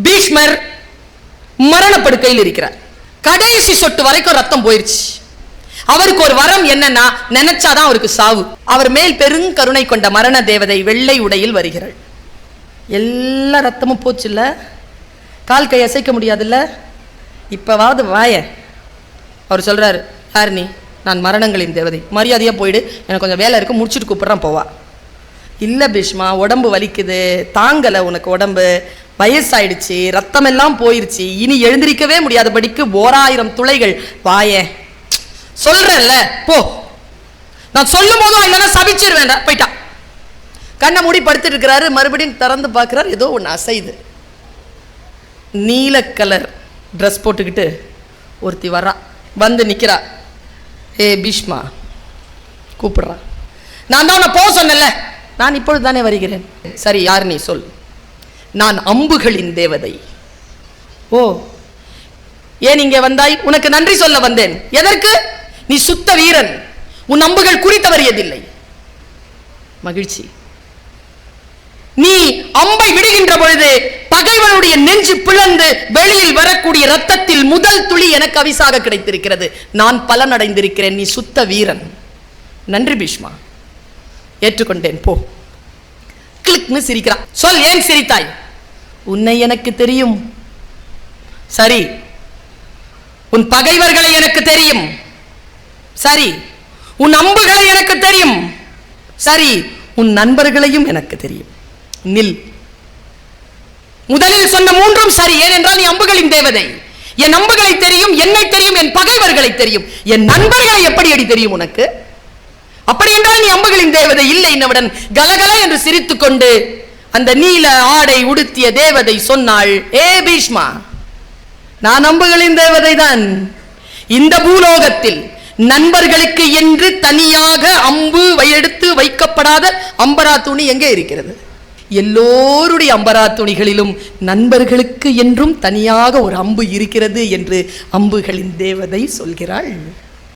பீஷ்மர் மரணப்படுக்கையில் இருக்கிறார். கடைசி சொட்டு வரைக்கும் ரத்தம் போயிருச்சு. அவருக்கு ஒரு வரம் என்னன்னா, நினைச்சாதான் அவருக்கு சாவு. அவர் மேல் பெருங்கருணை கொண்ட மரண தேவதை வெள்ளை உடையில் வருகிறாள். எல்லா ரத்தமும் போச்சுல்ல, கால் கை அசைக்க முடியாதுல்ல, இப்பவாவது வாய. அவர் சொல்றாரு, யார் நீ? நான் மரணங்களின் தேவதை, மரியாதையா போயிடு, எனக்கு கொஞ்சம் வேலை இருக்கு, முடிச்சுட்டு கூப்பிடுறான், போவா. இல்லை பீஷ்மா, உடம்பு வலிக்குது, தாங்கலை, உனக்கு உடம்பு வயசாயிடுச்சு, ரத்தம் எல்லாம் போயிருச்சு, இனி எழுந்திருக்கவே முடியாதபடிக்கு 1000 துளைகள். வாய சொல்றேன்ல, போ. நான் சொல்லும் போதும் இல்லைன்னா சபிச்சிருவேன். போயிட்டா. கண்ணை மூடி படுத்துட்டு இருக்கிறாரு. மறுபடியும் திறந்து பார்க்கிறார், ஏதோ ஒன்று அசைது. நீல கலர் ட்ரெஸ் போட்டுக்கிட்டு ஒருத்தி வர்றா, வந்து நிற்கிறா. ஏ பீஷ்மா கூப்பிடுறா. நான் தான் உன்னை போக சொன்னல, நான் இப்பொழுது தானே வருகிறேன். சரி, யார் நீ சொல். நான் அம்புகளின் தேவதை. ஓ, ஏன் இங்கே வந்தாய்? உனக்கு நன்றி சொல்ல வந்தேன். எதற்கு? நீ சுத்த வீரன், உன் அம்புகள் குறித்தவறியதில்லை. மகிழ்ச்சி. நீ அம்பை விடுகின்ற பொழுது பகைவனுடைய நெஞ்சு பிளந்து வெளியில் வரக்கூடிய ரத்தத்தில் முதல் துளி எனக்கு அவிசாக கிடைத்திருக்கிறது. நான் பலனடைந்திருக்கிறேன். நீ சுத்த வீரன். நன்றி பீஷ்மா, ஏற்றுக்கொண்டேன், போ. கிளிக்னு சிரிக்கிறான். சொல், ஏன் சிரித்தாய்? உன்னை எனக்கு தெரியும். சரி, உன் பகைவர்களை எனக்கு தெரியும். சரி, உன் அம்புகளை எனக்கு தெரியும். சரி, உன் நண்பர்களையும் எனக்கு தெரியும். நில். முதலில் சொன்ன மூன்றும் சரி. ஏனென்றால் நீ அம்புகளின் தேவதை. என் அம்புகளை தெரியும், என்னை தெரியும், என் பகைவர்களை தெரியும். என் நண்பர்களை எப்படி அடி தெரியும் உனக்கு? அப்படி என்றால் நீ அம்புகளின் தேவதை இல்லை. என்னவுடன் கலகல என்று சிரித்துக் கொண்டு அந்த நீல ஆடை உடுத்திய தேவதை சொன்னாள், ஏ பீஷ்மா, நான் அம்புகளின் தேவதை தான். இந்த பூலோகத்தில் நண்பர்களுக்கு என்று தனியாக அம்பு எடுத்து வைக்கப்படாத அம்பரா துணி எங்கே இருக்கிறது? எல்லோருடைய அம்பரா துணிகளிலும் நண்பர்களுக்கு என்றும் தனியாக ஒரு அம்பு இருக்கிறது என்று அம்புகளின் தேவதை சொல்கிறாள்.